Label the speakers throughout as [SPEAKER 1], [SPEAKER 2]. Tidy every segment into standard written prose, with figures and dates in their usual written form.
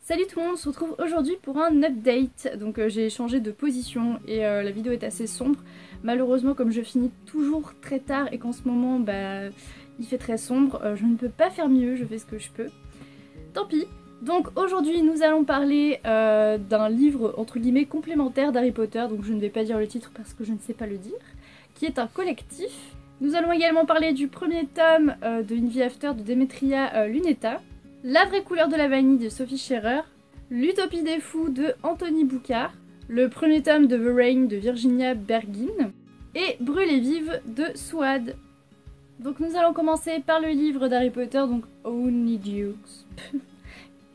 [SPEAKER 1] Salut tout le monde, on se retrouve aujourd'hui pour un update. Donc j'ai changé de position et la vidéo est assez sombre. Malheureusement, comme je finis toujours très tard et qu'en ce moment il fait très sombre, je ne peux pas faire mieux, je fais ce que je peux. Tant pis. Donc aujourd'hui nous allons parler d'un livre entre guillemets complémentaire d'Harry Potter, donc je ne vais pas dire le titre parce que je ne sais pas le dire, qui est un collectif. Nous allons également parler du premier tome de In the After de Demetria Luneta, La vraie couleur de la vanille de Sophie Scherer, L'Utopie des fous de Anthony Boucard, le premier tome de The Rain de Virginia Bergin et Brûlée vive de Suad. Donc nous allons commencer par le livre d'Harry Potter, donc Honeydukes,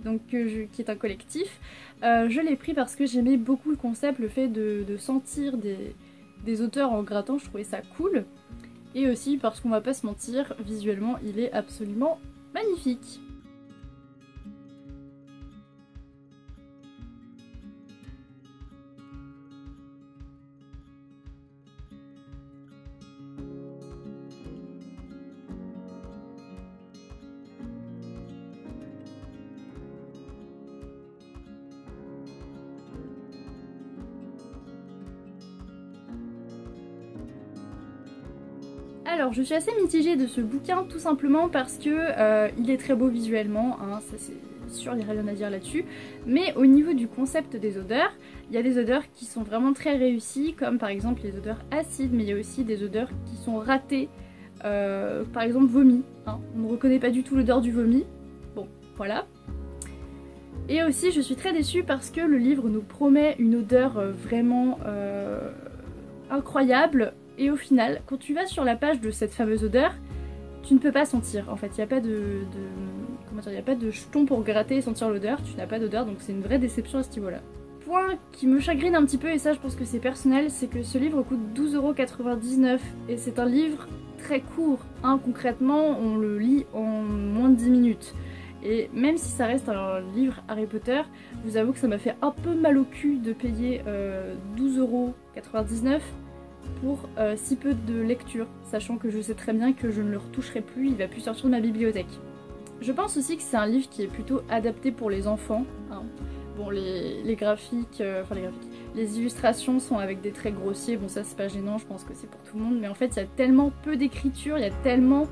[SPEAKER 1] donc, qui est un collectif. Je l'ai pris parce que j'aimais beaucoup le concept, le fait de sentir des auteurs en grattant, je trouvais ça cool. Et aussi parce qu'on va pas se mentir, visuellement il est absolument magnifique. Alors je suis assez mitigée de ce bouquin tout simplement parce que il est très beau visuellement, hein, ça c'est sûr, il n'y a rien à dire là-dessus. Mais au niveau du concept des odeurs, il y a des odeurs qui sont vraiment très réussies, comme par exemple les odeurs acides, mais il y a aussi des odeurs qui sont ratées, par exemple vomi, hein. On ne reconnaît pas du tout l'odeur du vomi, bon voilà. Et aussi je suis très déçue parce que le livre nous promet une odeur vraiment incroyable. Et au final, quand tu vas sur la page de cette fameuse odeur, tu ne peux pas sentir. En fait, il n'y a pas comment dire, il n'y a pas de jeton pour gratter et sentir l'odeur. Tu n'as pas d'odeur, donc c'est une vraie déception à ce niveau-là. Point qui me chagrine un petit peu, et ça je pense que c'est personnel, c'est que ce livre coûte 12,99 € et c'est un livre très court. Hein, concrètement, on le lit en moins de 10 minutes. Et même si ça reste un livre Harry Potter, je vous avoue que ça m'a fait un peu mal au cul de payer 12,99 € pour si peu de lecture, sachant que je sais très bien que je ne le retoucherai plus, il va plus sortir de ma bibliothèque. Je pense aussi que c'est un livre qui est plutôt adapté pour les enfants. Hein. Bon, les graphiques, les illustrations sont avec des traits grossiers, bon ça c'est pas gênant, je pense que c'est pour tout le monde, mais en fait il y a tellement peu d'écriture, il y a tellement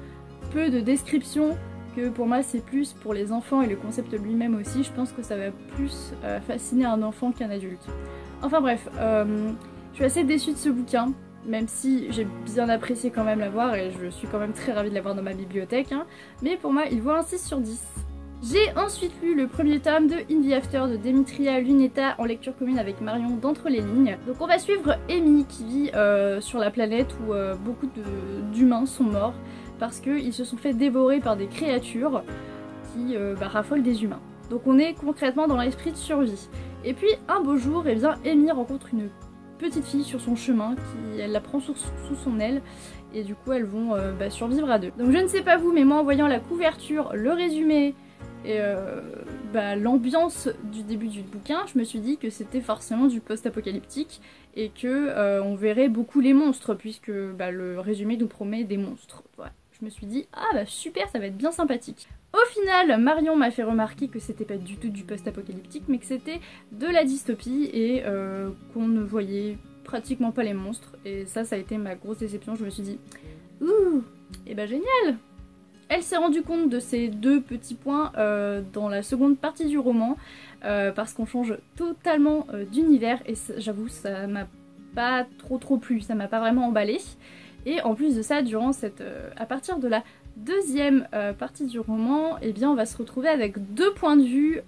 [SPEAKER 1] peu de description que pour moi c'est plus pour les enfants et le concept lui-même aussi, je pense que ça va plus fasciner un enfant qu'un adulte. Enfin bref, je suis assez déçue de ce bouquin. Même si j'ai bien apprécié quand même l'avoir et je suis quand même très ravie de l'avoir dans ma bibliothèque, hein. Mais pour moi il vaut un 6 sur 10. J'ai ensuite lu le premier tome de In the After de Demetria Luneta en lecture commune avec Marion d'Entre les lignes. Donc on va suivre Amy qui vit sur la planète où beaucoup d'humains sont morts parce qu'ils se sont fait dévorer par des créatures qui raffolent des humains. Donc on est concrètement dans l'esprit de survie. Et puis un beau jour, eh bien, Amy rencontre une petite fille sur son chemin, elle la prend sous son aile et du coup elles vont survivre à deux. Donc je ne sais pas vous, mais moi en voyant la couverture, le résumé et l'ambiance du début du bouquin, je me suis dit que c'était forcément du post-apocalyptique et que on verrait beaucoup les monstres puisque le résumé nous promet des monstres. Voilà. Je me suis dit ah bah super, ça va être bien sympathique. Au final, Marion m'a fait remarquer que c'était pas du tout du post-apocalyptique, mais que c'était de la dystopie et qu'on ne voyait pratiquement pas les monstres. Et ça a été ma grosse déception. Je me suis dit, ouh, et bah génial! Elle s'est rendue compte de ces deux petits points dans la seconde partie du roman, parce qu'on change totalement d'univers et j'avoue, ça m'a pas trop plu, ça m'a pas vraiment emballé. Et en plus de ça, durant à partir de la deuxième partie du roman, eh bien on va se retrouver avec deux points de vue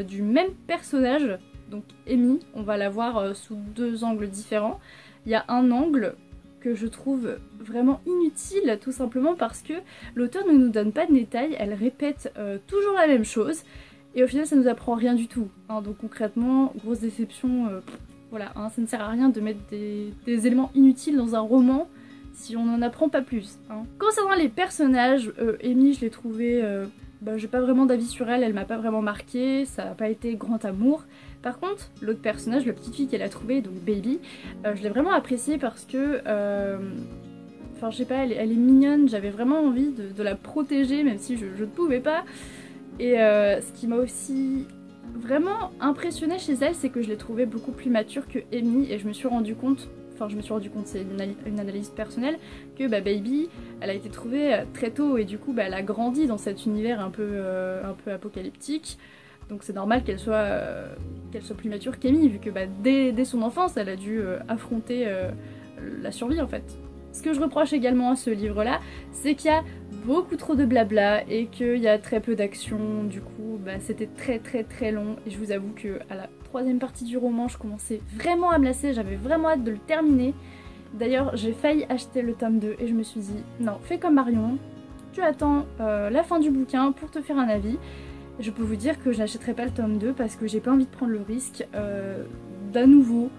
[SPEAKER 1] du même personnage. Donc Amy, on va la voir sous deux angles différents. Il y a un angle que je trouve vraiment inutile, tout simplement parce que l'auteur ne nous donne pas de détails, elle répète toujours la même chose, et au final ça nous apprend rien du tout. Hein, donc concrètement, grosse déception, voilà, hein, ça ne sert à rien de mettre des éléments inutiles dans un roman si on n'en apprend pas plus. Hein. Concernant les personnages, Amy je l'ai trouvée, j'ai pas vraiment d'avis sur elle, elle m'a pas vraiment marqué, ça n'a pas été grand amour. Par contre, l'autre personnage, la petite fille qu'elle a trouvée, donc Baby, je l'ai vraiment appréciée parce que, enfin je sais pas, elle est mignonne, j'avais vraiment envie de la protéger même si je ne pouvais pas. Et ce qui m'a aussi vraiment impressionné chez elle, c'est que je l'ai trouvée beaucoup plus mature que Amy, et je me suis rendu compte, c'est une analyse personnelle, que Baby, elle a été trouvée très tôt, et du coup elle a grandi dans cet univers un peu apocalyptique. Donc c'est normal qu'elle soit plus mature qu'Amy, vu que dès son enfance, elle a dû affronter la survie en fait. Ce que je reproche également à ce livre-là, c'est qu'il y a beaucoup trop de blabla et qu'il y a très peu d'action. Du coup, c'était très long. Et je vous avoue qu'à la 3e partie du roman, je commençais vraiment à me lasser, j'avais vraiment hâte de le terminer. D'ailleurs, j'ai failli acheter le tome 2 et je me suis dit, non, fais comme Marion, tu attends la fin du bouquin pour te faire un avis. Je peux vous dire que je n'achèterai pas le tome 2 parce que j'ai pas envie de prendre le risque d'à nouveau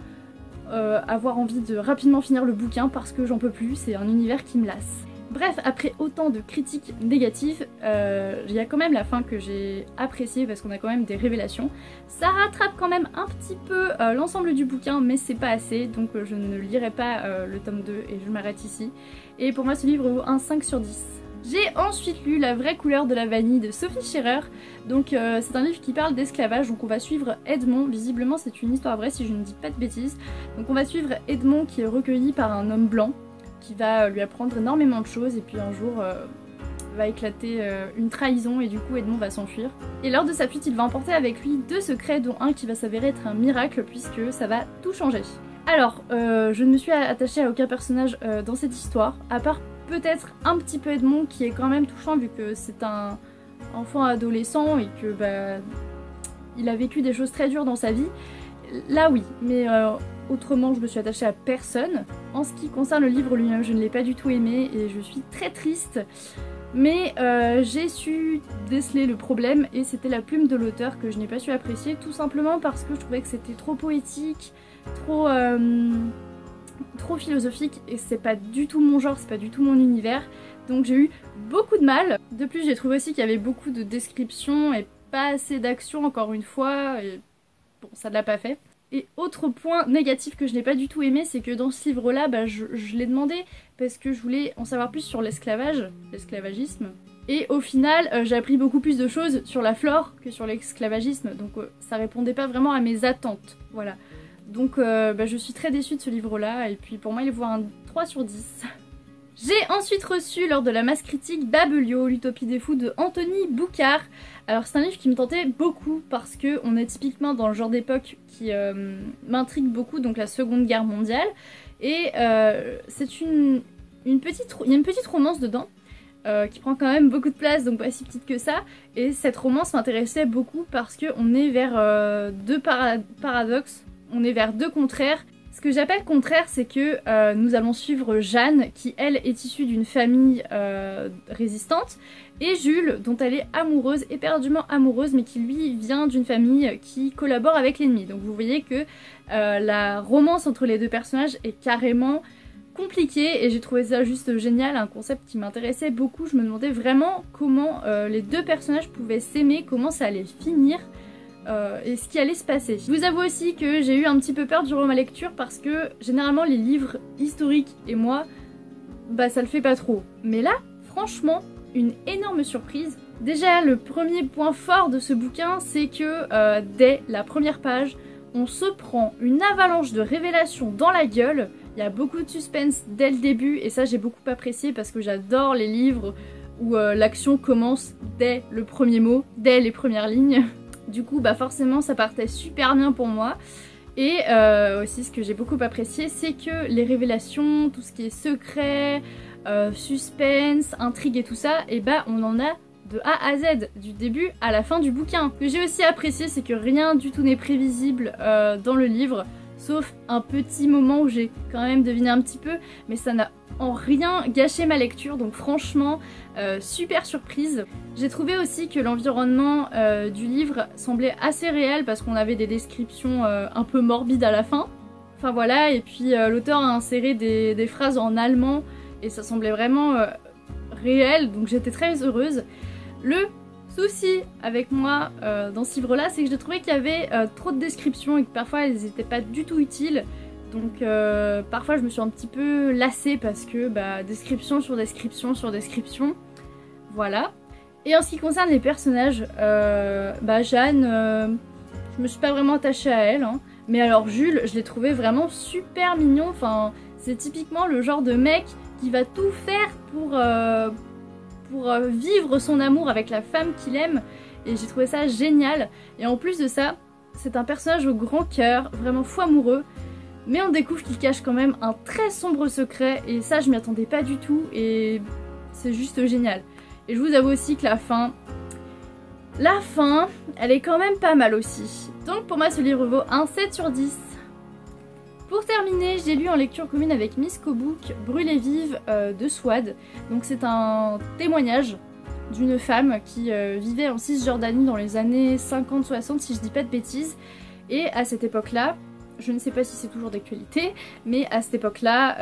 [SPEAKER 1] avoir envie de rapidement finir le bouquin parce que j'en peux plus, c'est un univers qui me lasse. Bref, après autant de critiques négatives, il y a quand même la fin que j'ai appréciée parce qu'on a quand même des révélations. Ça rattrape quand même un petit peu l'ensemble du bouquin, mais c'est pas assez, donc je ne lirai pas le tome 2 et je m'arrête ici. Et pour moi ce livre vaut un 5 sur 10. J'ai ensuite lu La vraie couleur de la vanille de Sophie Scherer. Donc c'est un livre qui parle d'esclavage, donc on va suivre Edmond, visiblement c'est une histoire vraie si je ne dis pas de bêtises. Donc on va suivre Edmond qui est recueilli par un homme blanc qui va lui apprendre énormément de choses et puis un jour va éclater une trahison et du coup Edmond va s'enfuir. Et lors de sa fuite il va emporter avec lui 2 secrets dont un qui va s'avérer être un miracle puisque ça va tout changer. Alors je ne me suis attachée à aucun personnage dans cette histoire, à part peut-être un petit peu Edmond qui est quand même touchant vu que c'est un enfant adolescent et que il a vécu des choses très dures dans sa vie. Là oui, mais autrement je me suis attachée à personne. En ce qui concerne le livre lui-même, je ne l'ai pas du tout aimé et je suis très triste. Mais j'ai su déceler le problème et c'était la plume de l'auteur que je n'ai pas su apprécier, tout simplement parce que je trouvais que c'était trop poétique, trop philosophique et c'est pas du tout mon genre, c'est pas du tout mon univers. Donc j'ai eu beaucoup de mal. De plus j'ai trouvé aussi qu'il y avait beaucoup de descriptions et pas assez d'action encore une fois. Et bon, ça ne l'a pas fait. Et autre point négatif que je n'ai pas du tout aimé, c'est que dans ce livre-là, je l'ai demandé parce que je voulais en savoir plus sur l'esclavagisme. Et au final, j'ai appris beaucoup plus de choses sur la flore que sur l'esclavagisme, donc ça répondait pas vraiment à mes attentes, voilà. Donc je suis très déçue de ce livre-là, et puis pour moi il vaut un 3 sur 10. J'ai ensuite reçu lors de la masse critique Babelio, l'utopie des fous de Anthony Boucard. Alors c'est un livre qui me tentait beaucoup parce que on est typiquement dans le genre d'époque qui m'intrigue beaucoup, donc la Seconde Guerre mondiale. Et c'est il y a une petite romance dedans qui prend quand même beaucoup de place, donc pas si petite que ça. Et cette romance m'intéressait beaucoup parce qu'on est vers deux paradoxes, on est vers deux contraires. Ce que j'appelle contraire, c'est que nous allons suivre Jeanne, qui elle est issue d'une famille résistante, et Jules, dont elle est amoureuse, éperdument amoureuse, mais qui lui vient d'une famille qui collabore avec l'ennemi. Donc vous voyez que la romance entre les deux personnages est carrément compliquée, et j'ai trouvé ça juste génial, un concept qui m'intéressait beaucoup. Je me demandais vraiment comment les deux personnages pouvaient s'aimer, comment ça allait finir. Et ce qui allait se passer. Je vous avoue aussi que j'ai eu un petit peu peur durant ma lecture parce que généralement les livres historiques et moi, ça le fait pas trop. Mais là, franchement, une énorme surprise. Déjà, le premier point fort de ce bouquin, c'est que dès la première page, on se prend une avalanche de révélations dans la gueule. Il y a beaucoup de suspense dès le début et ça j'ai beaucoup apprécié parce que j'adore les livres où l'action commence dès le premier mot, dès les premières lignes. Du coup, forcément, ça partait super bien pour moi. Et aussi, ce que j'ai beaucoup apprécié, c'est que les révélations, tout ce qui est secret, suspense, intrigue et tout ça, on en a de A à Z, du début à la fin du bouquin. Ce que j'ai aussi apprécié, c'est que rien du tout n'est prévisible dans le livre, sauf un petit moment où j'ai quand même deviné un petit peu, mais ça n'a en rien gâché ma lecture, donc franchement, super surprise. J'ai trouvé aussi que l'environnement du livre semblait assez réel parce qu'on avait des descriptions un peu morbides à la fin. Enfin voilà, et puis l'auteur a inséré des phrases en allemand et ça semblait vraiment réel, donc j'étais très heureuse. Le souci avec moi dans ce livre-là, c'est que j'ai trouvé qu'il y avait trop de descriptions et que parfois elles n'étaient pas du tout utiles. Donc parfois je me suis un petit peu lassée parce que description sur description sur description. Voilà. Et en ce qui concerne les personnages, Jeanne, je me suis pas vraiment attachée à elle, hein. Mais alors Jules, je l'ai trouvé vraiment super mignon, enfin c'est typiquement le genre de mec qui va tout faire pour vivre son amour avec la femme qu'il aime, et j'ai trouvé ça génial. Et en plus de ça, c'est un personnage au grand cœur, vraiment fou amoureux, mais on découvre qu'il cache quand même un très sombre secret, et ça je m'y attendais pas du tout, et c'est juste génial. Et je vous avoue aussi que la fin, elle est quand même pas mal aussi. Donc pour moi ce livre vaut un 7 sur 10. Pour terminer, j'ai lu en lecture commune avec Miss Kobouk Brûlée vive de Swad. Donc c'est un témoignage d'une femme qui vivait en Cisjordanie dans les années 50-60 si je dis pas de bêtises. Et à cette époque-là, je ne sais pas si c'est toujours d'actualité, mais à cette époque-là,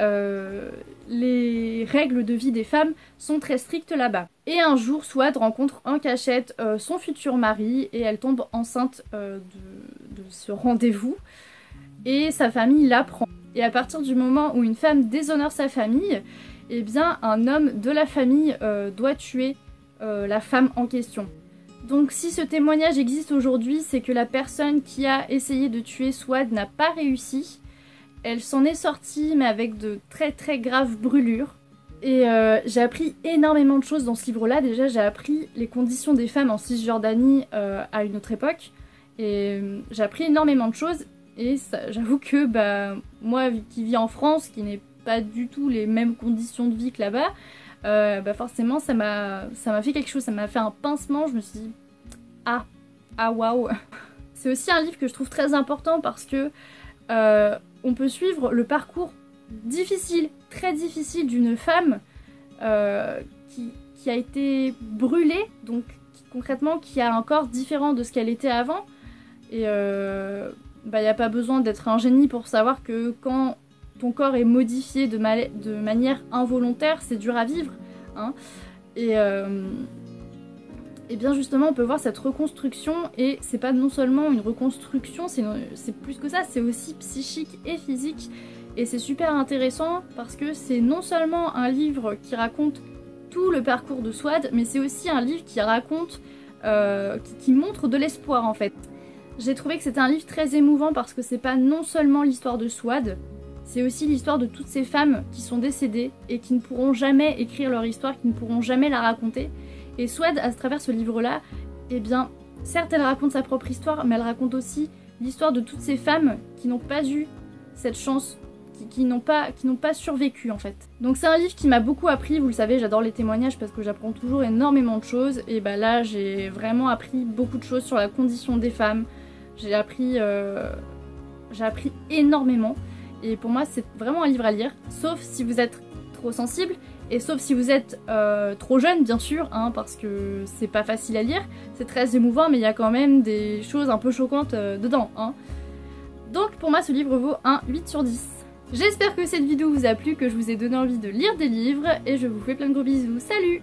[SPEAKER 1] les règles de vie des femmes sont très strictes là-bas. Et un jour, Swad rencontre en cachette son futur mari et elle tombe enceinte de ce rendez-vous. Et sa famille l'apprend. Et à partir du moment où une femme déshonore sa famille, eh bien un homme de la famille doit tuer la femme en question. Donc si ce témoignage existe aujourd'hui, c'est que la personne qui a essayé de tuer Swad n'a pas réussi. Elle s'en est sortie, mais avec de très très graves brûlures. Et j'ai appris énormément de choses dans ce livre-là. Déjà, j'ai appris les conditions des femmes en Cisjordanie à une autre époque. Et j'ai appris énormément de choses. Et j'avoue que moi qui vis en France, qui n'ai pas du tout les mêmes conditions de vie que là-bas, forcément ça m'a fait quelque chose, ça m'a fait un pincement, je me suis dit ah waouh. C'est aussi un livre que je trouve très important parce que on peut suivre le parcours difficile, très difficile d'une femme qui a été brûlée, donc concrètement qui a un corps différent de ce qu'elle était avant. Et il n'y a pas besoin d'être un génie pour savoir que quand ton corps est modifié de manière involontaire, c'est dur à vivre, hein. Et bien justement, on peut voir cette reconstruction, et c'est pas non seulement une reconstruction, c'est plus que ça, c'est aussi psychique et physique. Et c'est super intéressant parce que c'est non seulement un livre qui raconte tout le parcours de Swad, mais c'est aussi un livre qui raconte, qui montre de l'espoir en fait. J'ai trouvé que c'était un livre très émouvant parce que c'est pas non seulement l'histoire de Swad, c'est aussi l'histoire de toutes ces femmes qui sont décédées et qui ne pourront jamais écrire leur histoire, qui ne pourront jamais la raconter. Et Swad, à travers ce livre-là, eh bien, certes elle raconte sa propre histoire, mais elle raconte aussi l'histoire de toutes ces femmes qui n'ont pas eu cette chance, qui n'ont pas survécu en fait. Donc c'est un livre qui m'a beaucoup appris, vous le savez, j'adore les témoignages parce que j'apprends toujours énormément de choses. Et là j'ai vraiment appris beaucoup de choses sur la condition des femmes. J'ai appris énormément, et pour moi c'est vraiment un livre à lire, sauf si vous êtes trop sensible, et sauf si vous êtes trop jeune bien sûr, hein, parce que c'est pas facile à lire, c'est très émouvant mais il y a quand même des choses un peu choquantes dedans, hein. Donc pour moi ce livre vaut un 8 sur 10. J'espère que cette vidéo vous a plu, que je vous ai donné envie de lire des livres, et je vous fais plein de gros bisous, salut!